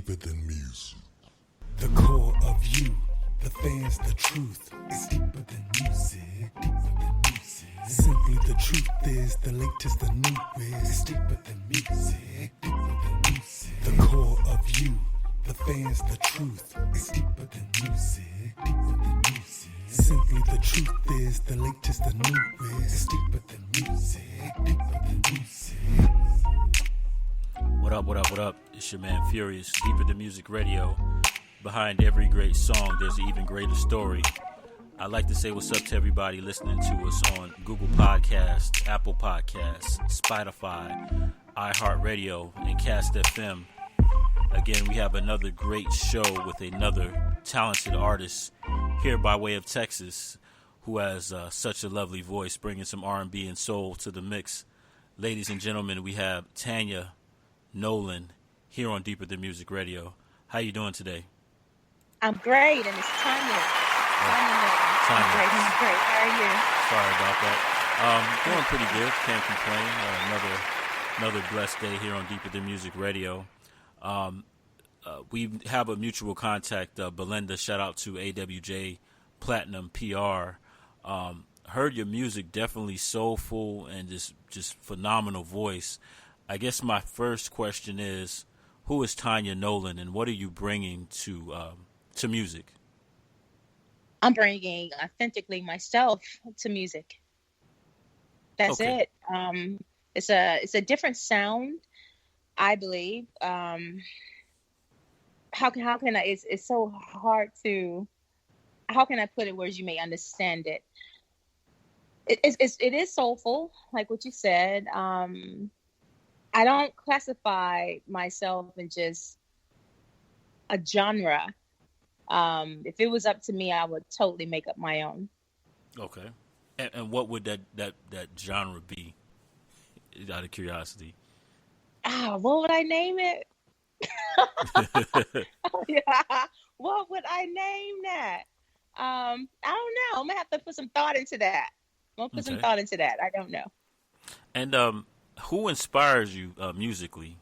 deeper than music. The core of you, the fans, the truth is deeper than music, deeper than music. Simply the truth is the latest, the newest. It's deeper than music, deeper than music. The core of you, the fans, the truth is deeper than music, deeper than music. Simply the truth is the latest, the newest. It's deeper than music, deeper than music. What up, what up, what up? It's your man Furious, Deeper Than Music Radio. Behind every great song, there's an even greater story. I'd like to say what's up to everybody listening to us on Google Podcasts, Apple Podcasts, Spotify, iHeartRadio, and Cast FM. Again, we have another great show with another talented artist here by way of Texas who has such a lovely voice, bringing some R&B and soul to the mix. Ladies and gentlemen, we have Tanya Nolan here on Deeper Than Music Radio. How you doing today? I'm great, and it's Tanya. Tanya. I'm great. How are you? Sorry about that. Doing pretty good. Can't complain. Another blessed day here on Deeper Than Music Radio. We have a mutual contact, Belinda. Shout out to AWJ Platinum PR. Heard your music, definitely soulful and just phenomenal voice. I guess my first question is, who is Tanya Nolan, and what are you bringing to music? I'm bringing authentically myself to music. That's Okay. it. It's a different sound, I believe. How can I? It's so hard to. How can I put it where you may understand it? It is soulful, like what you said. I don't classify myself in just a genre. If it was up to me, I would totally make up my own. Okay. And what would that genre be, out of curiosity? What would I name it? Yeah. What would I name that? I don't know. I'm gonna have to put some thought into that. I don't know. And who inspires you musically?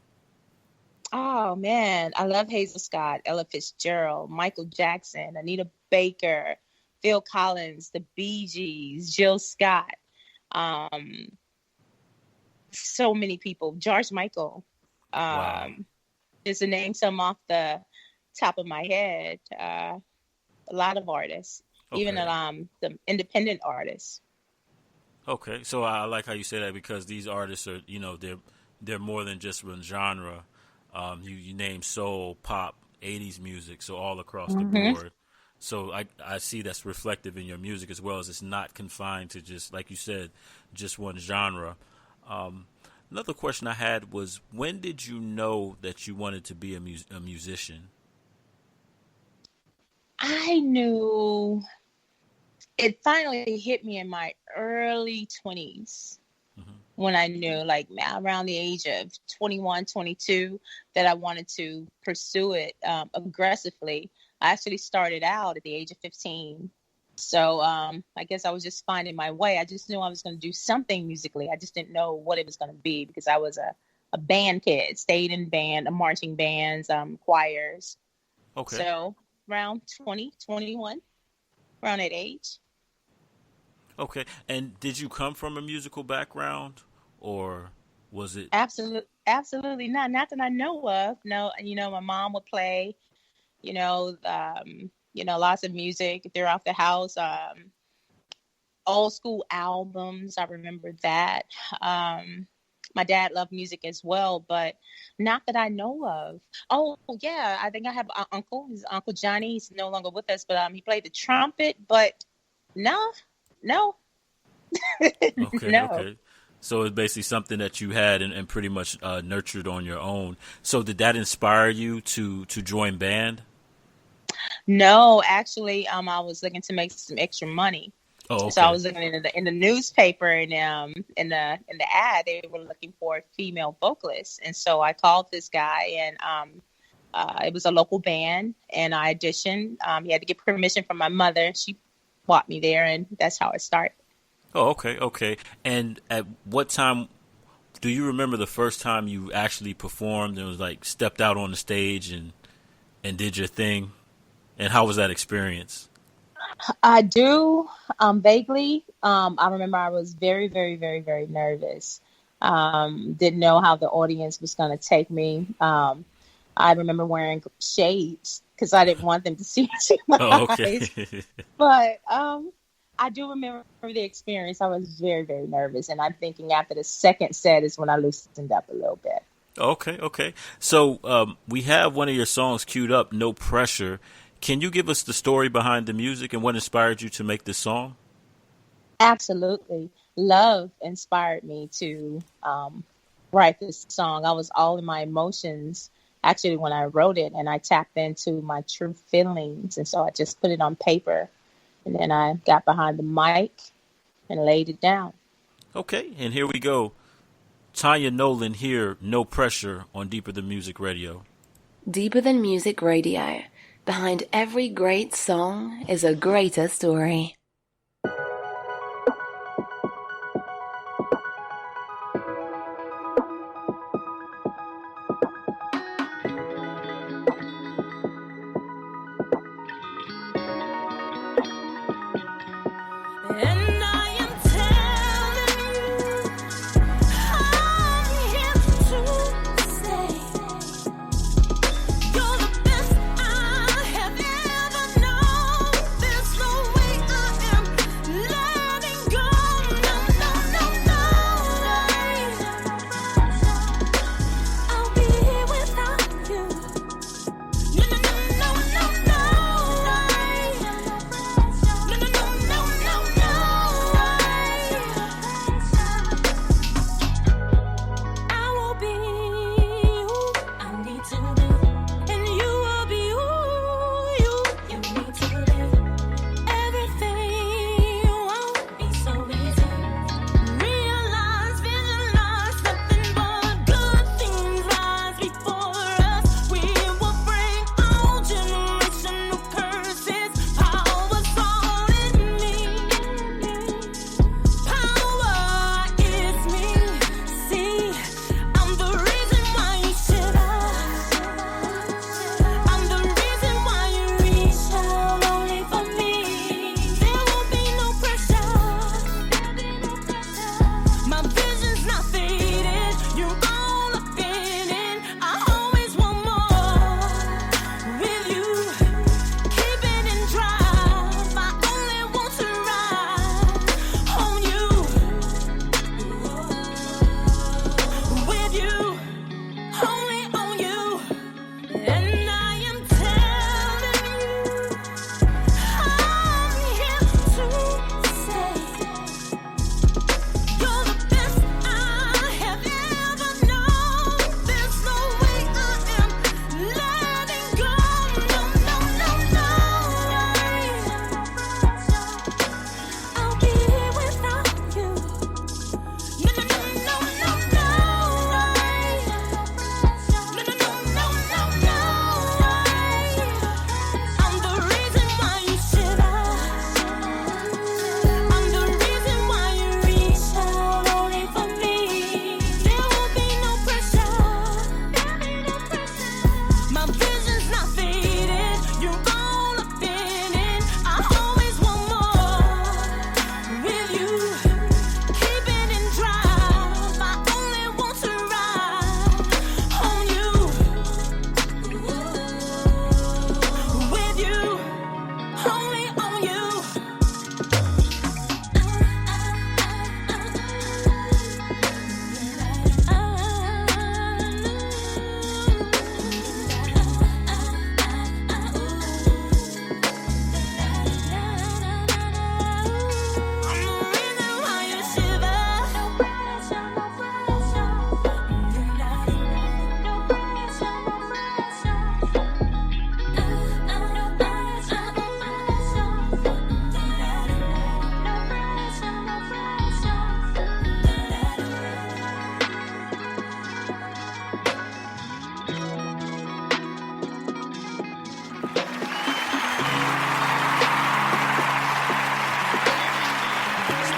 Oh man, I love Hazel Scott, Ella Fitzgerald, Michael Jackson, Anita Baker, Phil Collins, the Bee Gees, Jill Scott. So many people. George Michael. Wow. Just to name some off the top of my head. A lot of artists, Okay. even the independent artists. Okay, so I like how you say that, because these artists are, they're more than just one genre. You name soul, pop, 80s music, so all across the board. So I see that's reflective in your music, as well as it's not confined to just, like you said, just one genre. Another question I had was, when did you know that you wanted to be a musician? I knew it finally hit me in my early 20s when I knew, like around the age of 21, 22, that I wanted to pursue it aggressively. I actually started out at the age of 15. So I guess I was just finding my way. I just knew I was going to do something musically. I just didn't know what it was going to be, because I was a band kid, stayed in band, marching bands, choirs. Okay. So around 20, 21, around that age. Okay. And did you come from a musical background, or was it? Absolutely not. Not that I know of. No, my mom would play, lots of music throughout the house. Old school albums. I remember that. My dad loved music as well, but not that I know of. Oh, yeah. I think I have an uncle. His Uncle Johnny. He's no longer with us, but he played the trumpet. But no. Okay, No. okay. So it's basically something that you had and pretty much nurtured on your own. So did that inspire you to join band? No, actually, I was looking to make some extra money. Oh, okay. So I was looking in the newspaper, and in the ad they were looking for a female vocalist, and so I called this guy, and it was a local band, and I auditioned. He had to get permission from my mother. She brought me there, and that's how it started. Oh, okay. And at what time do you remember the first time you actually performed and was like stepped out on the stage and and did your thing? And how was that experience? I do, vaguely. I remember I was very, very, very, very nervous. Didn't know how the audience was going to take me. I remember wearing shades because I didn't want them to see my Oh, okay. eyes. But I do remember the experience. I was very, very nervous. And I'm thinking after the second set is when I loosened up a little bit. Okay. So we have one of your songs queued up, No Pressure. Can you give us the story behind the music and what inspired you to make this song? Absolutely. Love inspired me to write this song. I was all in my emotions actually when I wrote it, and I tapped into my true feelings. And so I just put it on paper, and then I got behind the mic and laid it down. Okay, and here we go. Tanya Nolan here, No Pressure on Deeper Than Music Radio. Deeper Than Music Radio. Behind every great song is a greater story.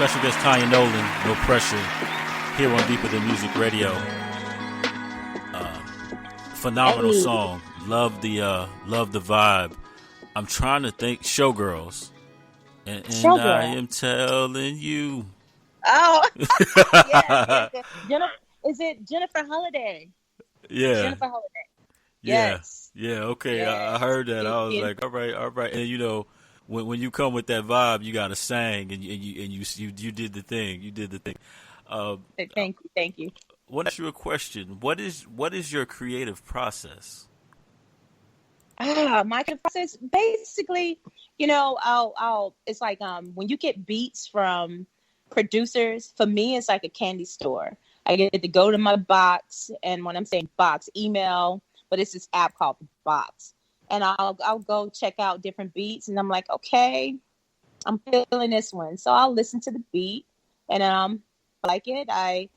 Special guest Tanya Nolan, No Pressure, here on Deeper Than Music Radio. Phenomenal Hey. song, Love the vibe. I'm trying to think. Showgirls. And I Showgirl. am telling you. Oh, yes. Is it Jennifer Holiday? Yeah. Jennifer Holiday. Yeah. Yes. Yeah. Okay. I Yes. heard that. I was like, all right, all right. And when you come with that vibe, you gotta sing, and you did the thing. You did the thing. Uh, Thank you. Thank you. I want to ask you a question. What is your creative process? My process basically, it's like when you get beats from producers, for me it's like a candy store. I get to go to my box, and when I'm saying box, email, but it's this app called Box. And I'll go check out different beats, and I'm like, okay, I'm feeling this one. So I'll listen to the beat, and like it, I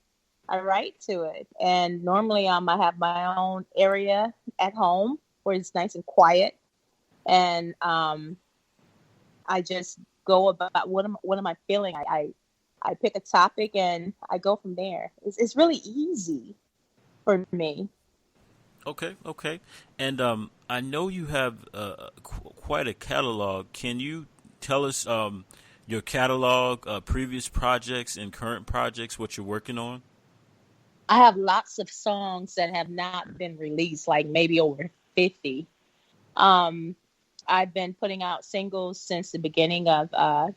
write to it. And normally I have my own area at home where it's nice and quiet, and I just go about what am I feeling. I pick a topic and I go from there. It's really easy for me. Okay, okay. And I know you have quite a catalog. Can you tell us your catalog, previous projects and current projects, what you're working on? I have lots of songs that have not been released, like maybe over 50. Um, I've been putting out singles since the beginning of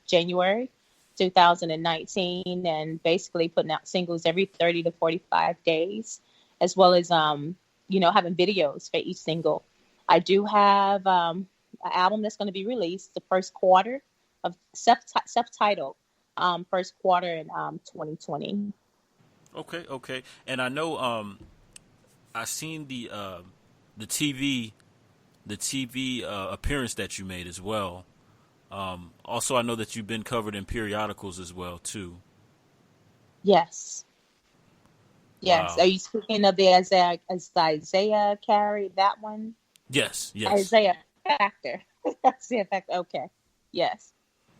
January 2019, and basically putting out singles every 30 to 45 days, as well as having videos for each single. I do have an album that's going to be released the first quarter of self-titled first quarter in 2020. Okay, okay. And I know I seen the TV appearance that you made as well. Also, I know that you've been covered in periodicals as well too. Yes. Yes. Wow. Are you speaking of the Isaiah Carey, that one? Yes, yes. Isaiah Factor. Isaiah Factor. Okay. Yes.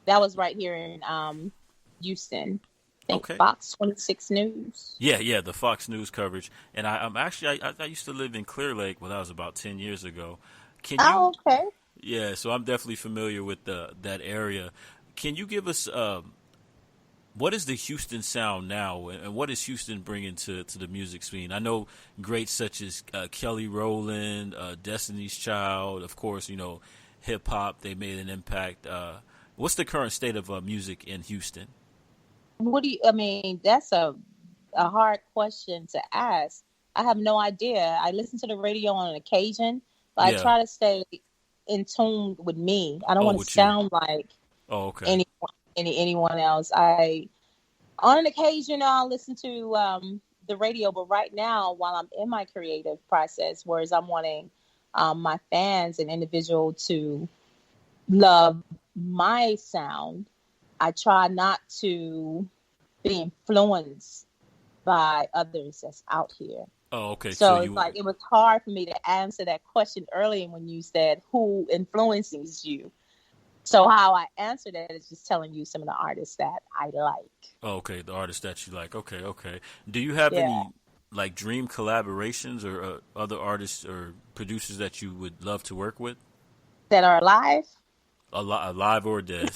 That was right here in Houston. I think Okay. Fox 26 News. Yeah, yeah, the Fox News coverage. And I'm actually I used to live in Clear Lake when that was about 10 years ago. Can you Oh, okay. Yeah, so I'm definitely familiar with that area. Can you give us what is the Houston sound now, and what is Houston bringing to the music scene? I know greats such as Kelly Rowland, Destiny's Child, of course, hip hop. They made an impact. What's the current state of music in Houston? I mean, that's a hard question to ask. I have no idea. I listen to the radio on an occasion, but I Yeah. try to stay in tune with me. I don't Oh, want to with you. sound like Oh, okay. anyone else. On an occasion, I'll listen to the radio, but right now, while I'm in my creative process, whereas I'm wanting my fans and individual to love my sound, I try not to be influenced by others that's out here. Oh, okay. So So it's you like it was hard for me to answer that question earlier when you said who influences you. So how I answer that is just telling you some of the artists that I like. Oh, okay, the artist that you like. Okay, okay. Do you have Yeah, any like dream collaborations or other artists or producers that you would love to work with, that are alive. alive or dead?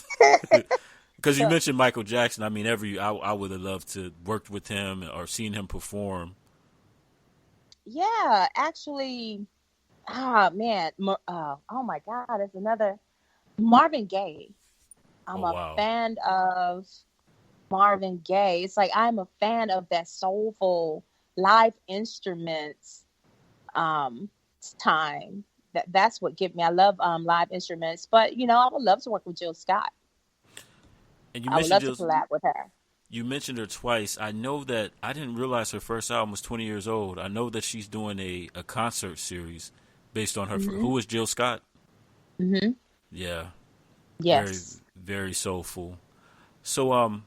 Because you So mentioned Michael Jackson. I mean, I would have loved to worked with him or seen him perform. yeah, actually, man, oh my God, there's another Marvin Gaye. I'm Oh a wow. fan of Marvin Gaye. It's like I'm a fan of that soulful live instruments um time. That's what give me. I love live instruments, but I would love to work with Jill Scott. And you I would mentioned love to collab with her. you mentioned her twice. I know that I didn't realize her first album was 20 years old. I know that she's doing a concert series based on her. Hmm. Who is Jill Scott? Hmm. Yeah, very Yes. very soulful. So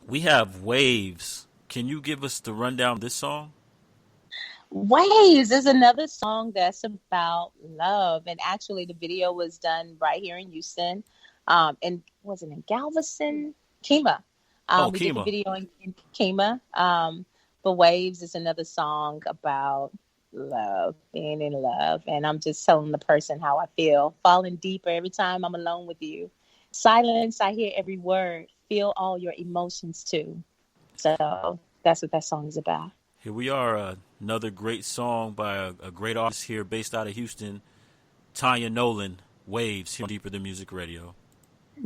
we have Waves. Can you give us the rundown of this song? Waves is another song that's about love, and actually the video was done right here in Houston. And was it in Galveston? Kima. Oh, We did the Kima. video in Kima. But Waves is another song about love, being in love. And I'm just telling the person how I feel, falling deeper every time I'm alone with you. Silence, I hear every word, feel all your emotions too. So that's what that song is about. Here we are, another great song by a great artist here based out of Houston, Tanya Nolan, Waves, here on Deeper Than Music Radio.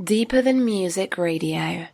Deeper Than Music Radio.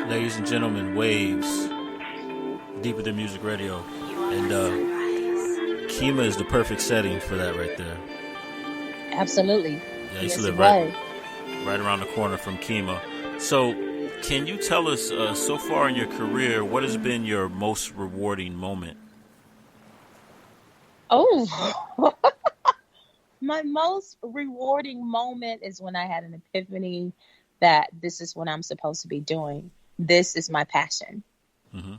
Ladies and gentlemen, Waves, Deeper Than Music Radio. And Kima is the perfect setting for that right there. Absolutely. Yeah, I used to live right around the corner from Kima. So can you tell us, so far in your career, what has been your most rewarding moment? Oh, my most rewarding moment is when I had an epiphany that this is what I'm supposed to be doing. This is my passion. Mm-hmm.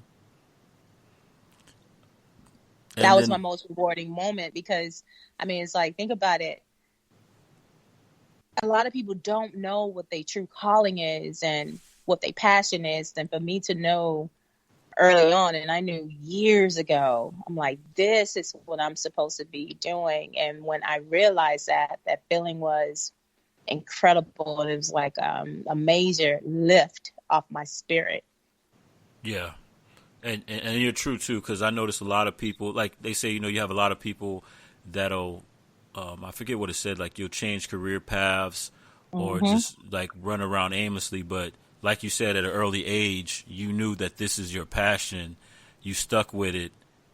That was my most rewarding moment because, I mean, it's like, think about it. A lot of people don't know what their true calling is and what their passion is. And for me to know early on, and I knew years ago, I'm like, this is what I'm supposed to be doing. And when I realized that, that feeling was incredible. It was like a major lift off my spirit. Yeah. And you're true, too, because I notice a lot of people, like they say, you have a lot of people that'll, I forget what it said, like you'll change career paths or just like run around aimlessly. But like you said, at an early age, you knew that this is your passion. You stuck with it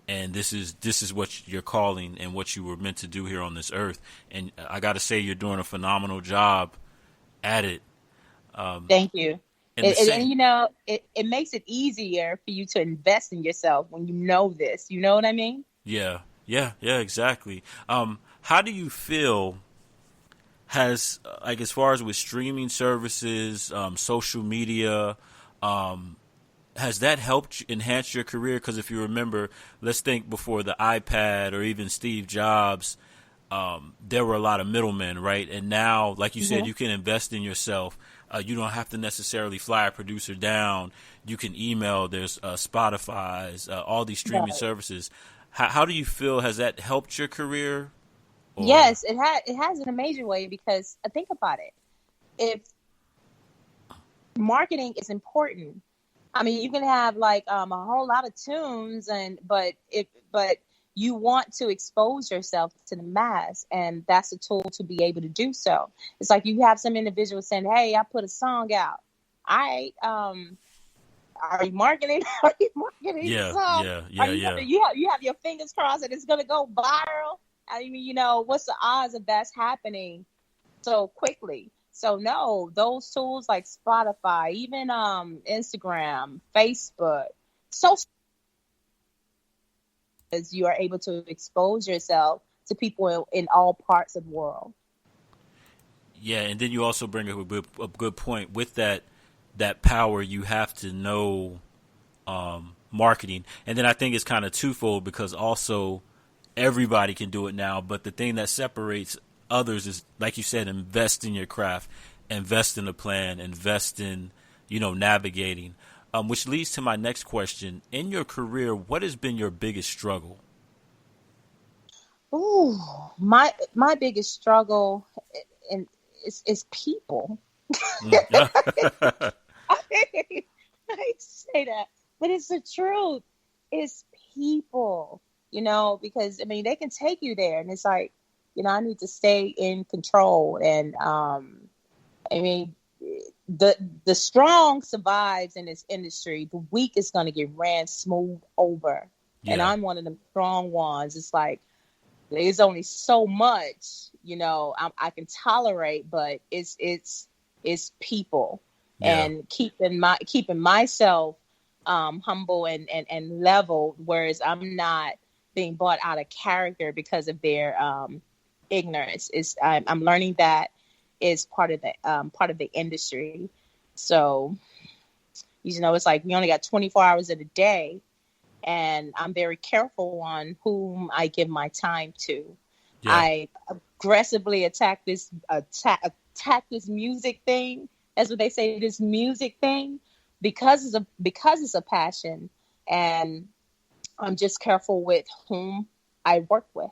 and this is what you're calling and what you were meant to do here on this earth. And I got to say, you're doing a phenomenal job at it. Thank you. And the same, And you know, it makes it easier for you to invest in yourself when you know this. You know what I mean? yeah, exactly. How do you feel? Has like as far as with streaming services, social media, has that helped enhance your career? Because if you remember, let's think before the iPad or even Steve Jobs, there were a lot of middlemen, right? And now, like you said, you can invest in yourself. You don't have to necessarily fly a producer down. You can email. There's Spotify's, all these streaming services. How do you feel? Has that helped your career? Or? Yes, it has in a major way, because think about it. If marketing is important, I mean, you can have like a whole lot of tunes, but you want to expose yourself to the mass, and that's a tool to be able to do so. It's like you have some individuals saying, "Hey, I put a song out." All right, are you marketing? Are you marketing the song? You have your fingers crossed that it's going to go viral. I mean, you know, what's the odds of that's happening so quickly? So no, those tools like Spotify, even Instagram, Facebook, social, as you are able to expose yourself to people in all parts of the world. Yeah, and then you also bring up a good point with that power. You have to know marketing, and then I think it's kind of twofold, because also everybody can do it now. But the thing that separates others is, like you said, invest in your craft, invest in a plan, invest in, navigating. Which leads to my next question. In your career, what has been your biggest struggle? Ooh, my biggest struggle is people. I say that, but it's the truth. It's people, because I mean they can take you there, and it's like, I need to stay in control. And I mean, the strong survives in this industry. The weak is going to get ran smooth over. Yeah. And I'm one of the strong ones. It's like there's only so much, I can tolerate, but it's people. Yeah. And keeping myself humble and leveled, whereas I'm not being brought out of character because of their ignorance. I'm learning that is part of the industry. So, it's like we only got 24 hours in a day, and I'm very careful on whom I give my time to. Yeah. I aggressively attack this music thing. That's what they say, this music thing, because it's a passion, and I'm just careful with whom I work with.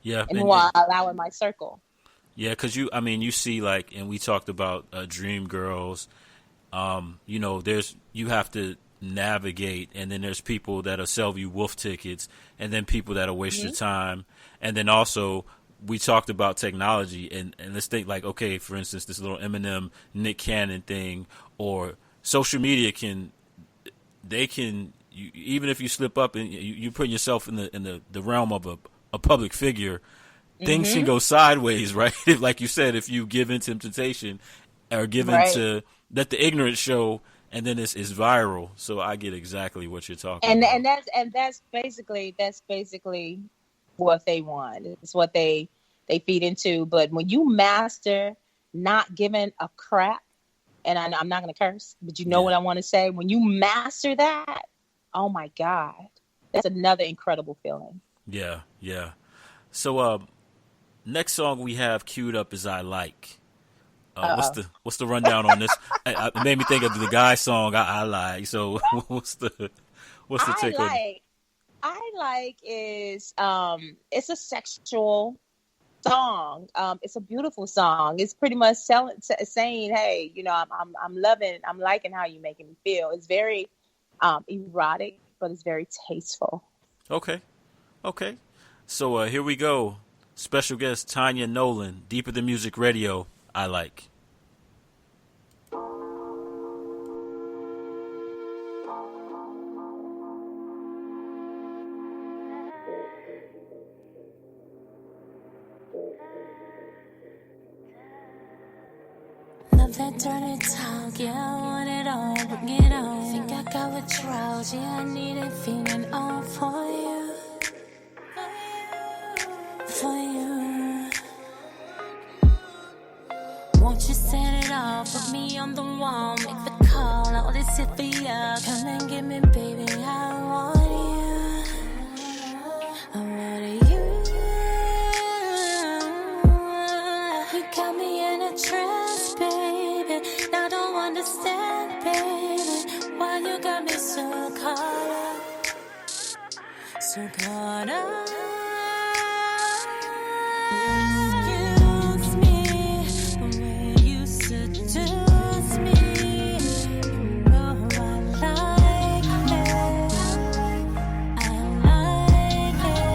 Yeah, and who I allow in my circle. Yeah, because you see, like, and we talked about Dream Girls. You have to navigate, and then there's people that'll sell you wolf tickets, and then people that'll waste your time, and then also we talked about technology, and let's think like, okay, for instance, this little Eminem, Nick Cannon thing, or social media even if you slip up and you put yourself in the realm of a public figure, things can go sideways, right? Like you said, if you give in to temptation or give in to let the ignorance show, and then it's viral. So I get exactly what you're talking about. And that's basically what they want. It's what they feed into. But when you master not giving a crap, and I'm not going to curse, but what I want to say, when you master that, oh my God, that's another incredible feeling. Yeah, yeah. So next song we have queued up is "I Like." What's the rundown on this? It made me think of the guy song I Like. So what's the take on it? I Like is it's a sexual song. It's a beautiful song. It's pretty much saying, hey, I'm loving, I'm liking how you're making me feel. It's very erotic, but it's very tasteful. Okay. So here we go. Special guest Tanya Nolan, Deeper Than Music Radio. I Like. love that dirty talk, yeah, I want it all, bring it on. Think I got withdrawals, yeah, I need it, feeling all for you. For you. Won't you set it off, put me on the wall, make the call, all this it for you. Come and get me, baby, I want you. I want you. You got me in a trance, baby. I don't understand, baby, why you got me so caught up. So caught up. Excuse me, the way you seduce me. Oh, I like it. I like it.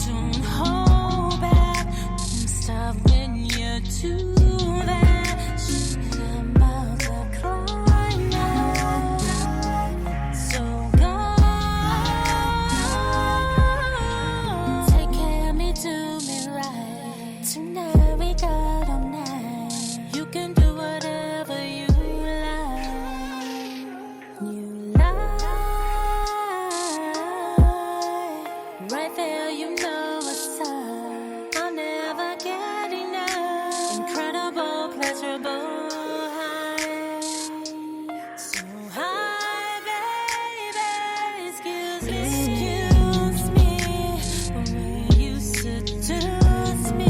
Don't hold back. Don't stop when you do that. I'm about to climb now. So go. Take care of me, do me right. Tonight we got all night. You can do whatever you like. You like. Right there, you know what's up. I'll never get enough. Incredible, pleasurable high. So high, baby. Excuse me, the way you seduce me.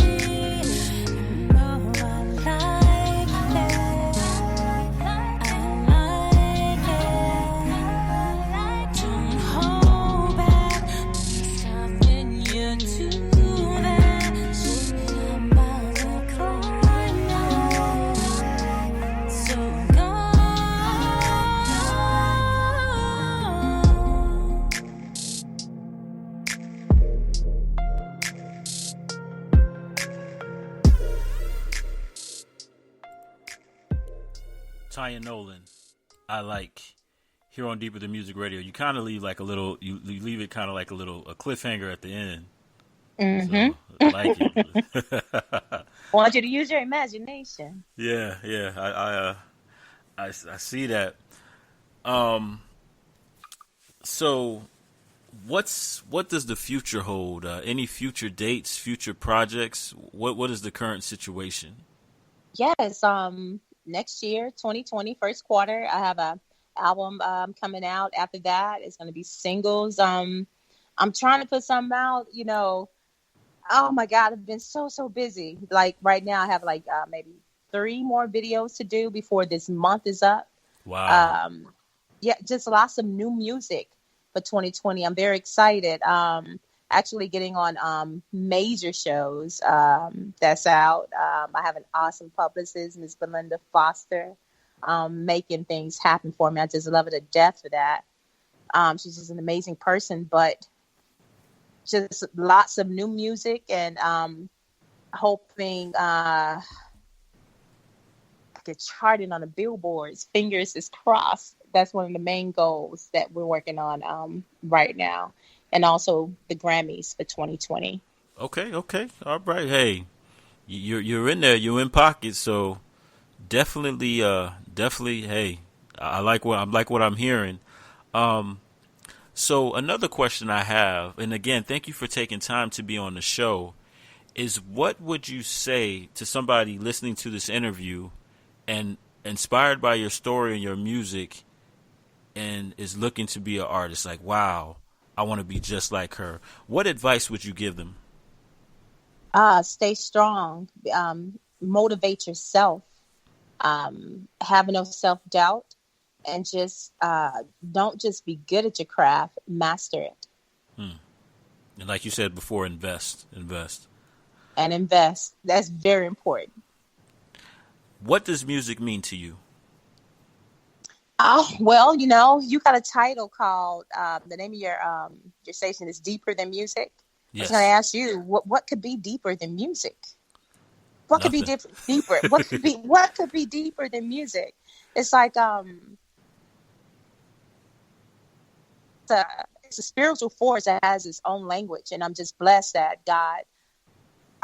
Oh, I like it. I like it. Don't hold back. Don't stop when you do that. I'm about to climb now. So go. Tanya Nolan, I like here on Deeper Than Music Radio. You kind of leave like a little, you leave it kind of like a cliffhanger at the end. Mm-hmm. So I like it. I want you to use your imagination. Yeah. I see that. So what does the future hold? Any future dates, future projects? What is the current situation? Yes, next year, 2020, first quarter, I have a album coming out. After that, it's going to be singles. I'm trying to put something out, oh my God, I've been so busy. Like right now I have like maybe 3 more videos to do before this month is up. Wow. Yeah, just lots of new music for 2020. I'm very excited. Actually getting on major shows that's out. I have an awesome publicist, Miss Belinda Foster, making things happen for me. I just love her to death for that. She's just an amazing person, but just lots of new music and hoping get charted on the billboards. Fingers is crossed. That's one of the main goals that we're working on right now. And also the Grammys for 2020. Okay. All right. Hey, you're in there. You're in pocket. So definitely. Hey, I like what I'm hearing. So another question I have, and again, thank you for taking time to be on the show, is what would you say to somebody listening to this interview and inspired by your story and your music and is looking to be an artist? Like, wow, I want to be just like her. What advice would you give them? Stay strong. Motivate yourself. Have no self-doubt. And just don't just be good at your craft, master it. And like you said before, invest. And invest. That's very important. What does music mean to you? Well, you got a title called, the name of your station is Deeper Than Music. Yes. I was going to ask you, what could be deeper than music? What Nothing. could be deeper? What could be deeper than music? It's like, it's a spiritual force that has its own language, and I'm just blessed that God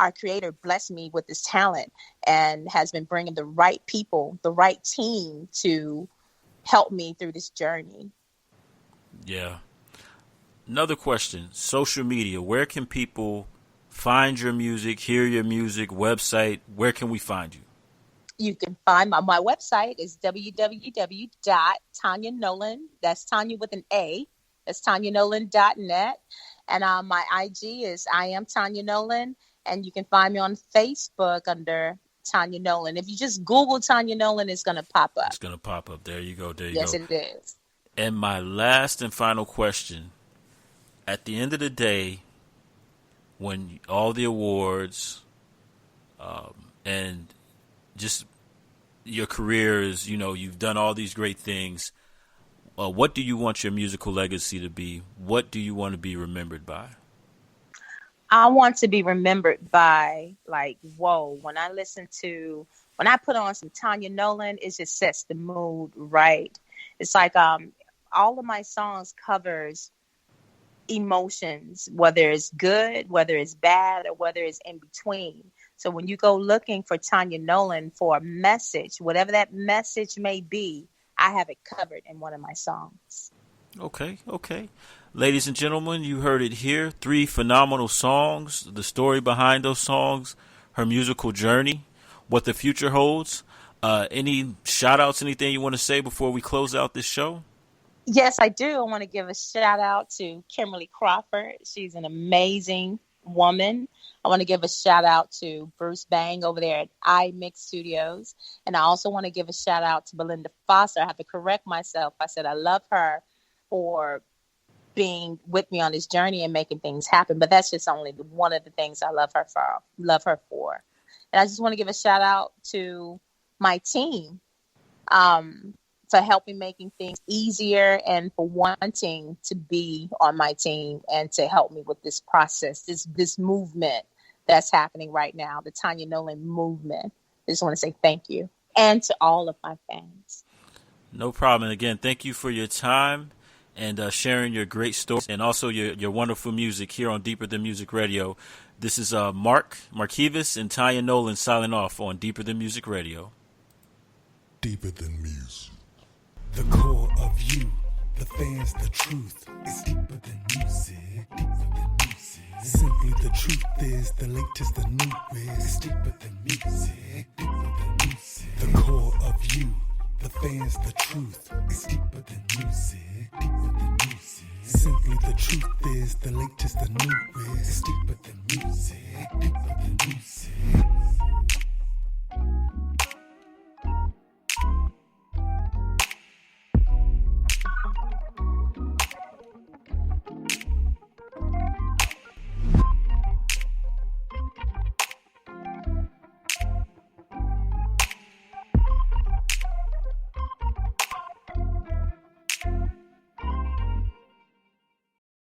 our creator blessed me with this talent and has been bringing the right people, the right team to help me through this journey. Yeah. Another question, social media, where can people find your music, hear your music, website? Where can we find you? You can find my website is www.TanyaNolan. That's Tanya with an A. That's TanyaNolan.net. And my IG is I am Tanya Nolan. And you can find me on Facebook under Tanya Nolan. If you just Google Tanya Nolan, it's going to pop up. It's going to pop up. There you go. There you yes, go. Yes, it is. And my last and final question. At the end of the day, when all the awards and just your career is, you've done all these great things, what do you want your musical legacy to be? What do you want to be remembered by? I want to be remembered by, when I put on some Tanya Nolan, it just sets the mood right. It's like all of my songs covers emotions, whether it's good, whether it's bad, or whether it's in between. So when you go looking for Tanya Nolan for a message, whatever that message may be, I have it covered in one of my songs. Okay. Ladies and gentlemen, you heard it here. 3 phenomenal songs, the story behind those songs, her musical journey, what the future holds. Any shout outs, anything you want to say before we close out this show? Yes, I do. I want to give a shout out to Kimberly Crawford. She's an amazing woman. I want to give a shout out to Bruce Bang over there at iMix Studios. And I also want to give a shout out to Belinda Foster. I have to correct myself. I said I love her for being with me on this journey and making things happen. But that's just only one of the things I love her for. And I just want to give a shout out to my team. For helping making things easier and for wanting to be on my team and to help me with this process, this movement that's happening right now, the Tanya Nolan movement. I just want to say thank you. And to all of my fans. No problem. And again, thank you for your time and sharing your great stories and also your wonderful music here on Deeper Than Music Radio. This is Marquivas and Tanya Nolan signing off on Deeper Than Music Radio. Deeper than music. The core of you, the fans, the truth is deeper than music, deeper than music. Simply the truth is the latest, the newest, deeper than music, deeper than music. The core of you, the fans, the truth is deeper than music, deeper than music. Simply the truth is the latest, the newest, deeper than music, deeper than music.